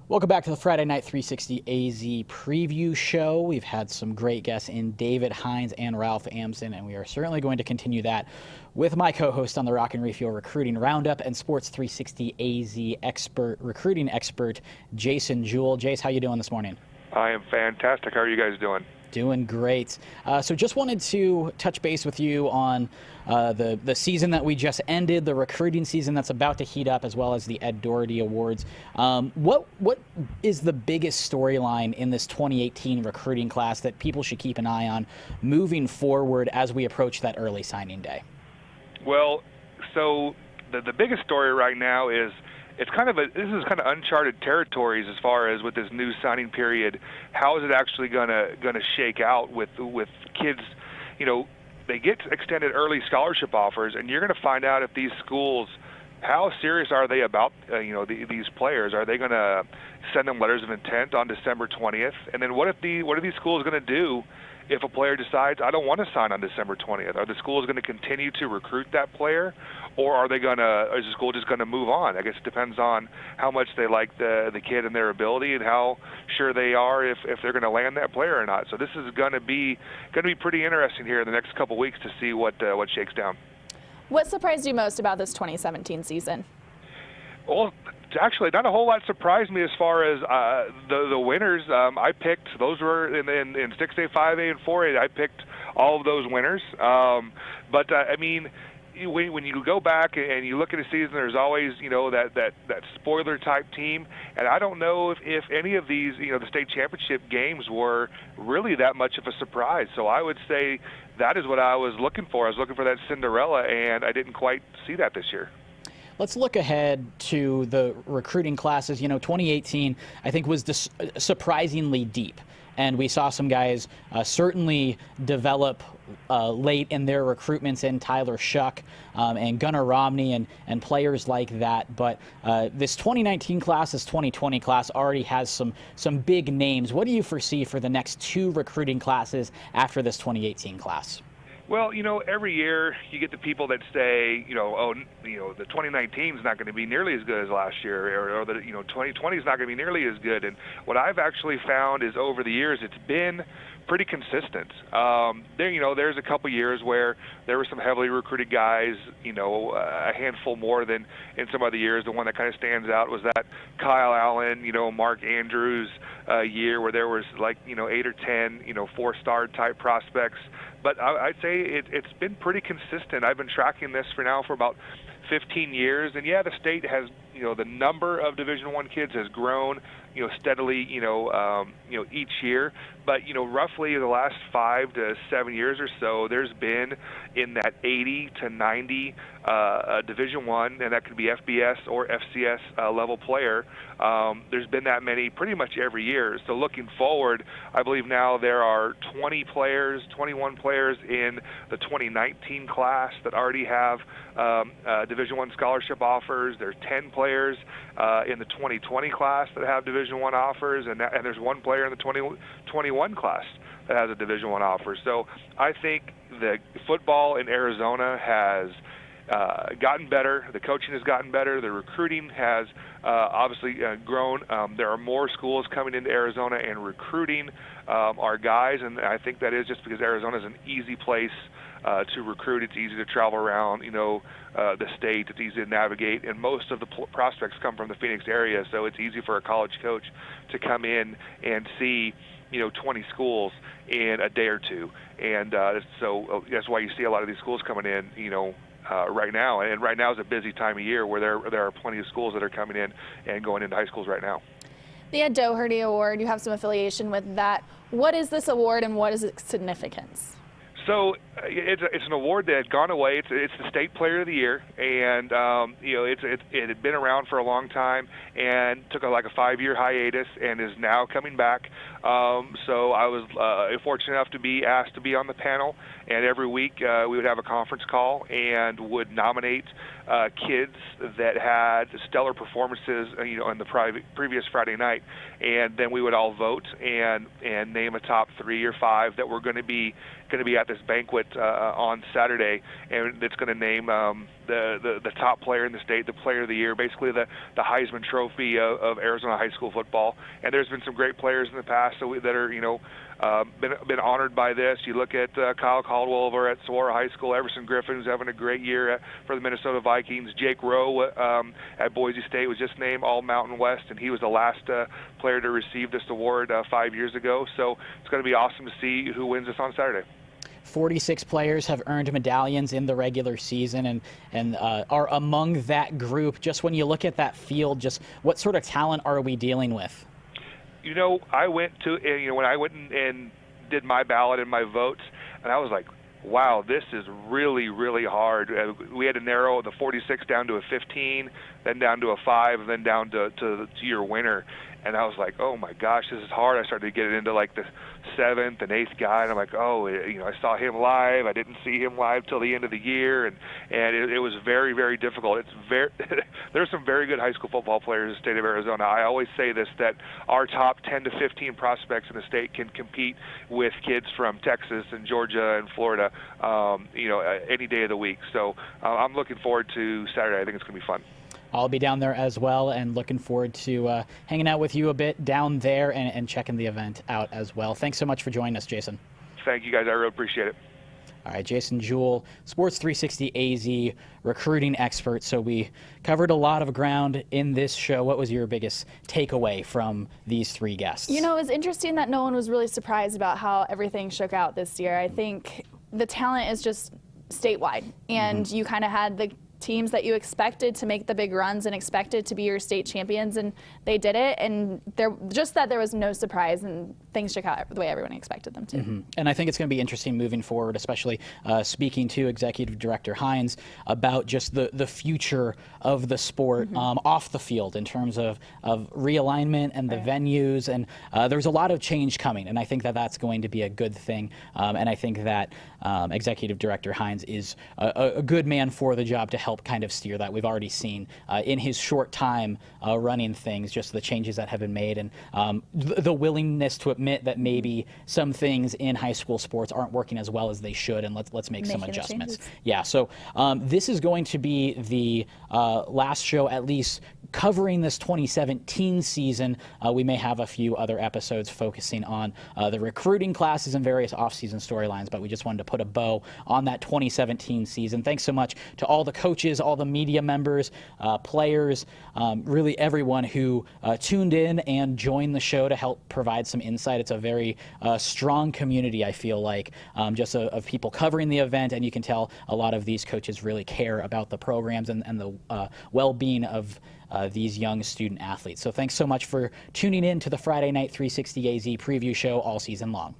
Welcome back to the Friday Night 360AZ preview show. We've had some great guests in David Hines and Ralph Amson, and we are certainly going to continue that with my co-host on the Rock and Refuel Recruiting Roundup and Sports360AZ recruiting expert, Jason Jewell. Jace, how you doing this morning? I am fantastic. How are you guys doing? Doing great. So just wanted to touch base with you on the season that we just ended, the recruiting season that's about to heat up, as well as the Ed Doherty Awards. What is the biggest storyline in this 2018 recruiting class that people should keep an eye on moving forward as we approach that early signing day? Well, so the biggest story right now is this is kind of uncharted territories as far as with this new signing period. How is it actually gonna shake out with kids? You know, they get extended early scholarship offers, and you're gonna find out if these schools, how serious are they about these players? Are they gonna send them letters of intent on December 20th? And then what are these schools gonna do if a player decides, I don't want to sign on December 20th? Are the schools going to continue to recruit that player, or is the school just going to move on? I guess it depends on how much they like the kid and their ability, and how sure they are if they're going to land that player or not. So this is going to be pretty interesting here in the next couple weeks to see what shakes down. What surprised you most about this 2017 season? Well, actually, not a whole lot surprised me as far as the winners. I picked, those were in 6A, 5A, and 4A. I picked all of those winners. But I mean, when you go back and you look at a season, there's always that spoiler type team, and I don't know if any of these the state championship games were really that much of a surprise. So I would say that is what I was looking for. I was looking for that Cinderella, and I didn't quite see that this year. Let's look ahead to the recruiting classes. 2018, I think, was surprisingly deep. And we saw some guys certainly develop late in their recruitments in Tyler Shuck and Gunnar Romney and players like that. But this 2019 class, this 2020 class already has some big names. What do you foresee for the next two recruiting classes after this 2018 class? Well, every year you get the people that say, the 2019 is not going to be nearly as good as last year, or the 2020 is not going to be nearly as good. And what I've actually found is over the years it's been pretty consistent. There's a couple years where there were some heavily recruited guys, a handful more than in some other years. The one that kind of stands out was that Kyle Allen, Mark Andrews year where there was 8 or 10, 4-star type prospects. But I'd say it's been pretty consistent. I've been tracking this for about 15 years, and yeah, the state has, the number of Division I kids has grown, steadily, each year. But roughly the last 5 to 7 years or so, there's been in that 80 to 90 Division I, and that could be FBS or FCS level player. There's been that many pretty much every year. So looking forward, I believe now there are 21 players in the 2019 class that already have Division I scholarship offers. There's 10 players in the 2020 class that have Division I offers, and there's 1 player in the 2021 class that has a Division I offer. So I think the football in Arizona has gotten better. The coaching has gotten better. The recruiting has obviously grown. There are more schools coming into Arizona and recruiting our guys, and I think that is just because Arizona is an easy place to recruit. It's easy to travel around, the state. It's easy to navigate, and most of the prospects come from the Phoenix area, so it's easy for a college coach to come in and see 20 schools in a day or two. And so that's why you see a lot of these schools coming in, right now. And right now is a busy time of year where there are plenty of schools that are coming in and going into high schools right now. The Ed Doherty Award, you have some affiliation with that. What is this award and what is its significance? So it's an award that had gone away. It's the State Player of the Year, and it had been around for a long time and took a 5-year hiatus and is now coming back. So I was fortunate enough to be asked to be on the panel And every week we would have a conference call and would nominate kids that had stellar performances, on the previous Friday night, and then we would all vote and name a top 3 or 5 that were going to be at this banquet on Saturday, and it's going to name the top player in the state, the player of the year, basically the Heisman Trophy of Arizona high school football. And there's been some great players in the past that are been honored by this. You look at Kyle Caldwell over at Saguaro High School, Everson Griffin's having a great year for the Minnesota Vikings. Jake Rowe at Boise State was just named All Mountain West, and he was the last player to receive this award 5 years ago. So it's going to be awesome to see who wins this on Saturday. 46 players have earned medallions in the regular season and are among that group. Just when you look at that field, just what sort of talent are we dealing with? I went to, when I went and did my ballot and my votes, and I was like, wow, this is really, really hard. We had to narrow the 46 down to a 15, then down to a 5, and then down to your winner. And I was like, oh my gosh, this is hard. I started to get into like the 7th and 8th guy, and I'm like, I saw him live. I didn't see him live till the end of the year, and it was very, very difficult. There's some very good high school football players in the state of Arizona. I always say this, that our top 10 to 15 prospects in the state can compete with kids from Texas and Georgia and Florida, any day of the week. So I'm looking forward to Saturday. I think it's going to be fun. I'll be down there as well, and looking forward to hanging out with you a bit down there and checking the event out as well. Thanks so much for joining us, Jason. Thank you, guys. I really appreciate it. All right, Jason Jewell, Sports360AZ recruiting expert. So we covered a lot of ground in this show. What was your biggest takeaway from these 3 guests? It was interesting that no one was really surprised about how everything shook out this year. I think the talent is just statewide, and you kind of had the teams that you expected to make the big runs and expected to be your state champions, and they did it, and there was no surprise, and things shook out the way everyone expected them to. And I think it's going to be interesting moving forward, especially speaking to Executive Director Hines about just the future of the sport off the field in terms of realignment and the venues, and there's a lot of change coming, and I think that that's going to be a good thing, and I think that Executive Director Hines is a good man for the job to help kind of steer that. We've already seen in his short time running things, just the changes that have been made, and the willingness to admit that maybe some things in high school sports aren't working as well as they should, and let's make some adjustments. Yeah, so this is going to be the last show, at least covering this 2017 season. We may have a few other episodes focusing on the recruiting classes and various off-season storylines, but we just wanted to put a bow on that 2017 season. Thanks so much to all the coaches, all the media members, players, really everyone who tuned in and joined the show to help provide some insight. It's a very strong community, I feel like, just of people covering the event, and you can tell a lot of these coaches really care about the programs and the well-being of these young student athletes. So thanks so much for tuning in to the Friday Night 360AZ preview show all season long.